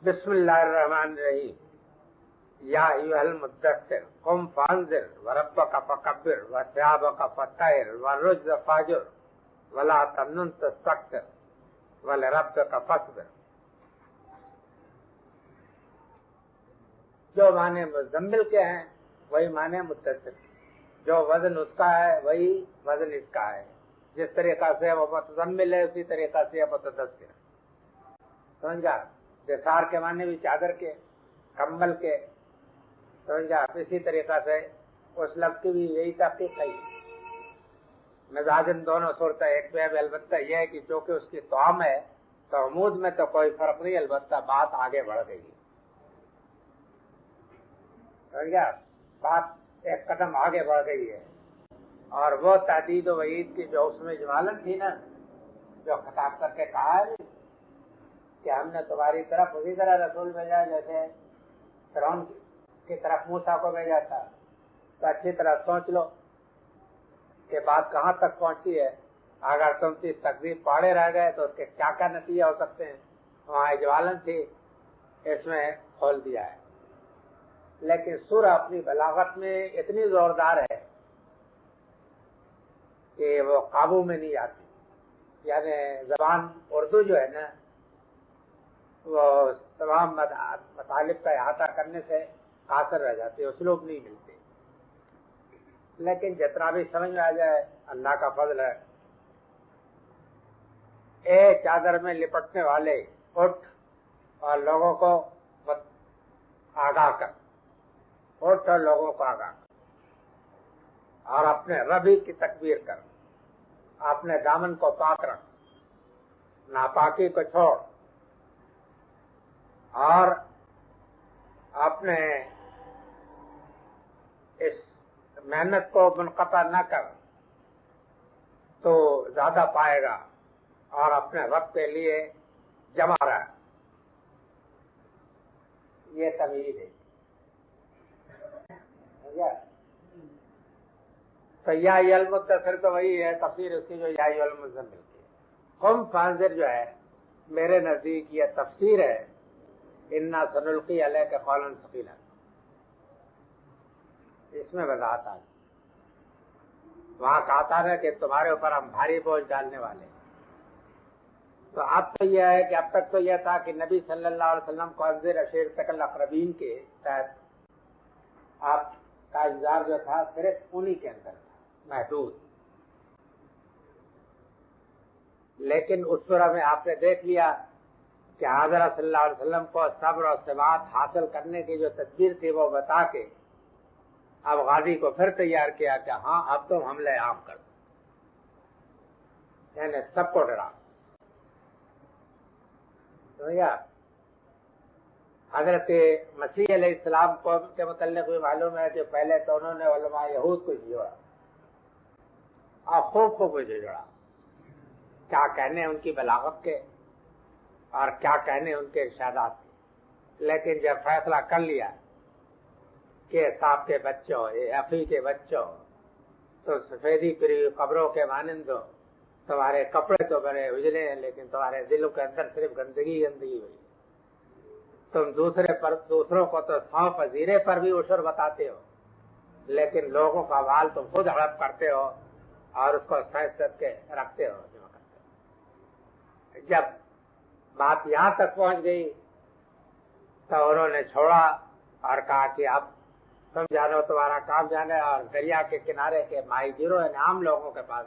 بسم اللہ الرحمن الرحیم. یا ایھا المدثر قم فانذر وربک فکبر وثیابک فطہر والرجز فاہجر ولا تمنن تستکثر ولربک فاصبر. جو معنی مزمل کے ہیں وہی معنی مدثر، جو وزن اس کا ہے وہی وزن اس کا ہے. جس طریقہ سے وہ متزمل ہے اسی طریقہ سے متدثر. سمجھا؟ دثار کے معنی بھی چادر کے، کمبل کے. سمجھا؟ اسی طریقہ سے اس لفظ کی بھی یہی تحقیق ہے. مزاجن دونوں صورت ایک پہ. البتہ یہ ہے کہ چونکہ اس کی طعام ہے تو عمود میں تو کوئی فرق نہیں، البتہ بات آگے بڑھ گئی. سمجھا؟ بات ایک قدم آگے بڑھ گئی ہے. اور وہ تحدید و وعید کی جو اس میں اجمالن تھی نا، جو خطاب کر کے کہا ہے کہ ہم نے تمہاری طرف اسی طرح رسول بھیجا جیسے فرعون کی طرف موسیٰ کو بھیجا تھا، تو اچھی طرح سوچ لو کہ بات کہاں تک پہنچتی ہے. اگر تم اس تکذیب پاڑے رہ گئے تو اس کے کیا کیا نتیجے ہو سکتے ہیں. وہاں اجمالن تھی، اس میں کھول دیا ہے. لیکن سورہ اپنی بلاغت میں اتنی زوردار ہے کہ وہ قابو میں نہیں آتی. یعنی زبان اردو جو ہے نا وہ تمام مطالب کا احاطہ کرنے سے قاصر رہ جاتی ہے، اسلوب نہیں ملتے. لیکن جتنا بھی سمجھ میں آ جائے اللہ کا فضل ہے. اے چادر میں لپٹنے والے اٹھ اور لوگوں کو آگاہ کر. اٹھ اور لوگوں کو آگاہ کر اور اپنے ربی کی تکبیر کر. اپنے دامن کو پاک رکھ، ناپاکی کو چھوڑ اور اپنے اس محنت کو منقطع نہ کر تو زیادہ پائے گا. اور اپنے رب کے لیے جمع رہ. یہ تمہید ہے. تو یا المدثر تو وہی ہے تفسیر اس کی جو یا المزمل کی. قم فانذر جو ہے میرے نزدیک یہ تفسیر ہے انا سنلقی علیک قولا ثقیلا. اس میں وضاحت آ وہاں کہا تھا نا کہ تمہارے اوپر ہم بھاری بوجھ ڈالنے والے. تو اب تو یہ ہے کہ اب تک تو یہ تھا کہ نبی صلی اللہ علیہ وسلم کو انذر عشیرتک الاقربین کے تحت آپ کا انذار جو تھا صرف انہی کے اندر تھا، محدود. لیکن اس سورہ میں آپ نے دیکھ لیا کہ حضرت صلی اللہ علیہ وسلم کو صبر اور ثبات حاصل کرنے کی جو تدبیر تھی وہ بتا کے اب غازی کو پھر تیار کیا کہ ہاں اب تم حملے عام کر دو، یعنی سب کو ڈرا. حضرت مسیح علیہ السلام کو کے متعلق بھی معلوم ہے کہ پہلے تو انہوں نے علماء یہود کو جوڑا اور خوب کو جوڑا. کیا کہنے ان کی بلاغت کے اور کیا کہنے ان کے ارشادات کے. لیکن جب فیصلہ کر لیا کہ صاحب کے بچوں، افی کے بچوں، تو سفیدی پری قبروں کے مانند ہو. تمہارے کپڑے تو بڑے اجلے ہیں لیکن تمہارے دلوں کے اندر صرف گندگی گندگی ہوئی. تم دوسروں کو تو 100 پذیرے پر بھی عشر بتاتے ہو لیکن لوگوں کا مال تم خود ہڑپ کرتے ہو اور اس کو سیت کے رکھتے ہو. جب بات یہاں تک پہنچ گئی تو انہوں نے چھوڑا اور کہا کہ اب تم جانو تمہارا کام جانے. اور دریا کے کنارے کے ماہی گیروں یعنی عام لوگوں کے پاس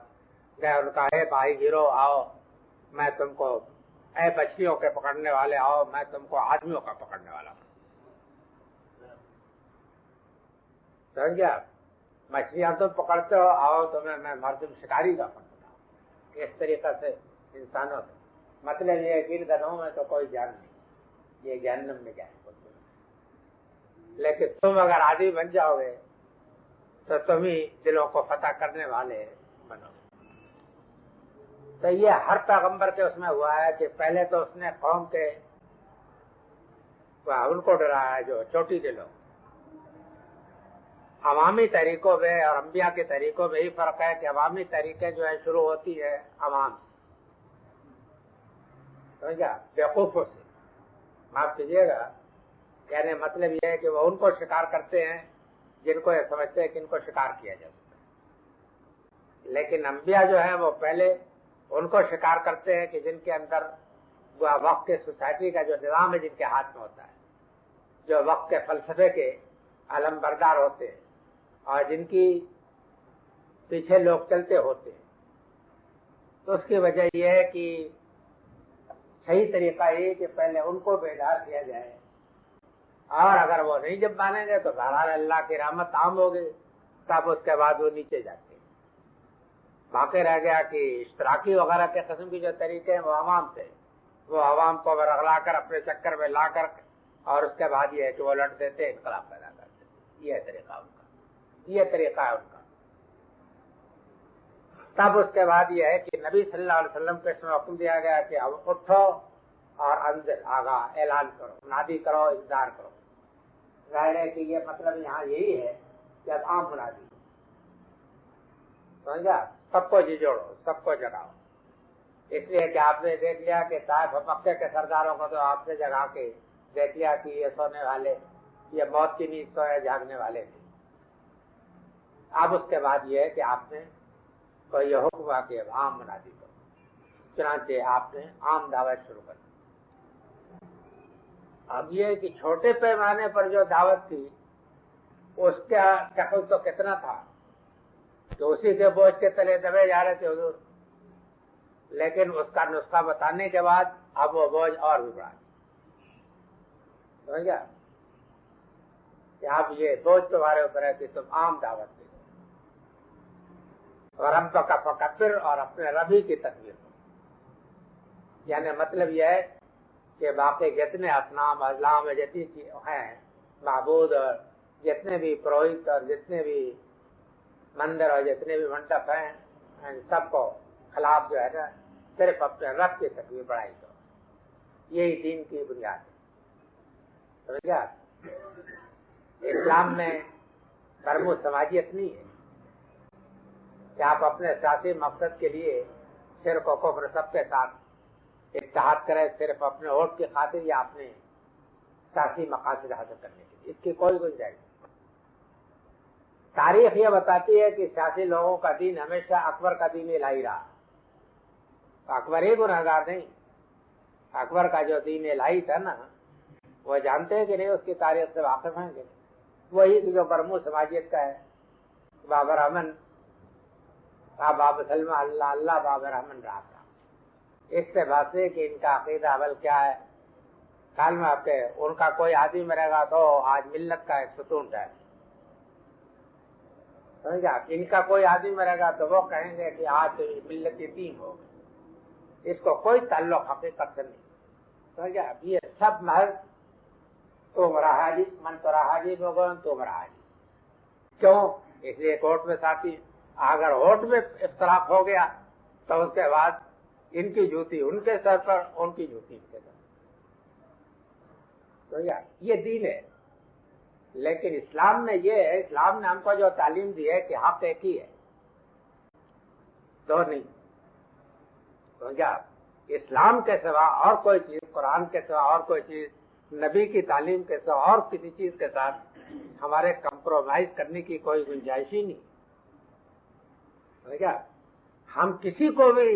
گئے. ان کا اے ماہی گیروں آؤ، میں تم کو، اے مچھلیوں کے پکڑنے والے آؤ، میں تم کو آدمیوں کا پکڑنے والا ہوں. سمجھا؟ مچھلیاں تم پکڑتے ہو، آؤ تمہیں میں مردم شکاری کا پکڑتا ہوں. اس طریقے سے انسانوں سے مطلب یہ ہے کہ گنوں میں تو کوئی جان نہیں، یہ جہنم میں جائے. لیکن تم اگر عادی بن جاؤ گے تو تم ہی دلوں کو فتح کرنے والے بنو. تو یہ ہر پیغمبر کے اس میں ہوا ہے کہ پہلے تو اس نے قوم کے ان کو ڈرایا جو چھوٹی دلوں. عوامی طریقوں میں اور انبیاء کے طریقوں میں ہی فرق ہے کہ عوامی طریقے جو ہے شروع ہوتی ہے عوام سے، سمجھا، بیوقوفوں سے. معاف کیجیے گا، کہنے مطلب یہ ہے کہ وہ ان کو شکار کرتے ہیں جن کو یہ سمجھتے ہیں کہ ان کو شکار کیا جا سکتا ہے، لیکن انبیاء جو ہے وہ پہلے ان کو شکار کرتے ہیں کہ جن کے اندر وہ وقت کے سوسائٹی کا جو نظام ہے جن کے ہاتھ میں ہوتا ہے، جو وقت کے فلسفے کے علم بردار ہوتے ہیں اور جن کی پیچھے لوگ چلتے ہوتے ہیں۔ تو اس کی وجہ یہ ہے کہ صحیح طریقہ یہ کہ پہلے ان کو بیدار کیا جائے، اور اگر وہ نہیں جب مانیں گے تو بہرحال اللہ کی رحمت عام ہوگی، تب اس کے بعد وہ نیچے جاتے ہیں۔ باقی رہ گیا کہ اشتراکی وغیرہ کے قسم کی جو طریقے ہیں وہ عوام سے، وہ عوام کو ورغلا کر اپنے چکر میں لا کر، اور اس کے بعد یہ ہے کہ وہ لٹ دیتے، انقلاب پیدا کرتے، یہ طریقہ ان کا، یہ طریقہ ہے ان کا۔ تب اس کے بعد یہ ہے کہ نبی صلی اللہ علیہ وسلم کو اس میں حکم دیا گیا کہ اب اٹھو اور انذر، آگاہ، اعلان کرو، نادی کرو، انذار کرو۔ ظاہر ہے کہ یہ مطلب یہاں یہی ہے کہ اب عام منادی، سمجھا، سب کو جھجوڑو، سب کو جگاؤ۔ اس لیے کہ آپ نے دیکھ لیا کہ طائف اور مکے کے سرداروں کو تو آپ نے جگا کے دیکھ لیا کہ یہ سونے والے، یہ موت کی نیند سوئے جاگنے والے تھے۔ اب اس کے بعد یہ ہے کہ آپ نے تو یہ حکم ہوا کہ اب عام منادی کرو، چنانچہ آپ نے عام دعوت شروع کر دی۔ اب یہ کہ چھوٹے پیمانے پر جو دعوت تھی اس کا شکل تو کتنا تھا کہ اسی کے بوجھ کے تلے دبے جا رہے تھے حضور، لیکن اس کا نسخہ بتانے کے بعد اب وہ بوجھ اور بھی بڑھا، سمجھ گیا کہ اب یہ بوجھ تمہارے اوپر ہے کہ تم عام دعوت دے اور رب کا فکبر، اور اپنے ربی کی تکبیر کرو۔ یعنی مطلب یہ ہے کہ باقی جتنے اصنام اضلاع میں جتنی چیز ہیں معبود، اور جتنے بھی پروہت اور جتنے بھی مندر اور جتنے بھی منڈپ ہیں، ان سب کو خلاف جو ہے نا صرف اپنے رب کی تکبیر بڑھائی کرو، یہی دین کی بنیاد ہے، سمجھ گیا۔ اسلام میں برمو سماجیت نہیں ہے کہ آپ اپنے سیاسی مقصد کے لیے شرک و کفر سب کے ساتھ اتحاد کریں، صرف اپنے ووٹ کی خاطر یا اپنے سیاسی مقاصد حاصل کرنے کے لیے، اس کی کوئی گنجائش نہیں۔ تاریخ یہ بتاتی ہے کہ سیاسی لوگوں کا دین ہمیشہ اکبر کا دین الہی رہا، اکبر ہی گنہگار نہیں، اکبر کا جو دین الہی تھا نا، وہ جانتے ہیں کہ نہیں، اس کی تاریخ سے واقف ہیں کہ وہی جو برمو سماجیت کا ہے، بابر امن باب سلمہ اللہ اللہ بابر امن رہا تھا۔ اس سے بات ہے کہ ان کا عقیدہ عمل کیا ہے، خیال میں آپ کے ان کا کوئی آدمی مرے گا تو آج ملت کا ایک ستون ہے، سمجھا، ان کا کوئی آدمی مرے گا تو وہ کہیں گے کہ آج ملت یتیم ہو گئی، اس کو کوئی تعلق حقیقت سے نہیں، سمجھا۔ یہ سب محض تم رہا جی، من تو رہا جی لوگوں تم رہا جی، کیوں؟ اس لیے کوٹ میں ساتھی، اگر ووٹ میں اختلاف ہو گیا تو اس کے بعد ان کی جوتی ان کے سر پر، ان کی جوتی ان کے سر پر، تو یہ دین ہے۔ لیکن اسلام میں یہ ہے، اسلام نے ہم کو جو تعلیم دی ہے کہ حق ایک ہی ہے، دو نہیں، سمجھا۔ اسلام کے سوا اور کوئی چیز، قرآن کے سوا اور کوئی چیز، نبی کی تعلیم کے سوا اور کسی چیز کے ساتھ ہمارے کمپرومائز کرنے کی کوئی گنجائش ہی نہیں، سمجھا۔ ہم کسی کو بھی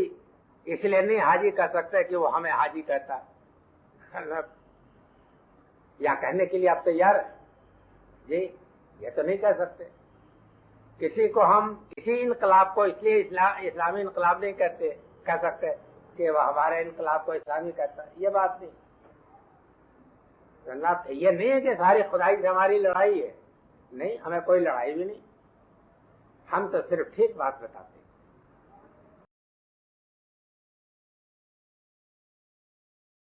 اس لیے نہیں حاجی کر سکتے کہ وہ ہمیں حاجی کہتا ہے، یا کہنے کے لیے آپ تیار ہیں؟ جی یہ تو نہیں کہہ سکتے۔ کسی کو ہم کسی انقلاب کو اس لیے اسلامی انقلاب نہیں کہہ سکتے کہ وہ ہمارے انقلاب کو اسلامی کہتا ہے، یہ بات نہیں۔ یہ نہیں ہے کہ ساری خدائی سے ہماری لڑائی ہے، نہیں، ہمیں کوئی لڑائی بھی نہیں، ہم تو صرف ٹھیک بات بتاتے ہیں۔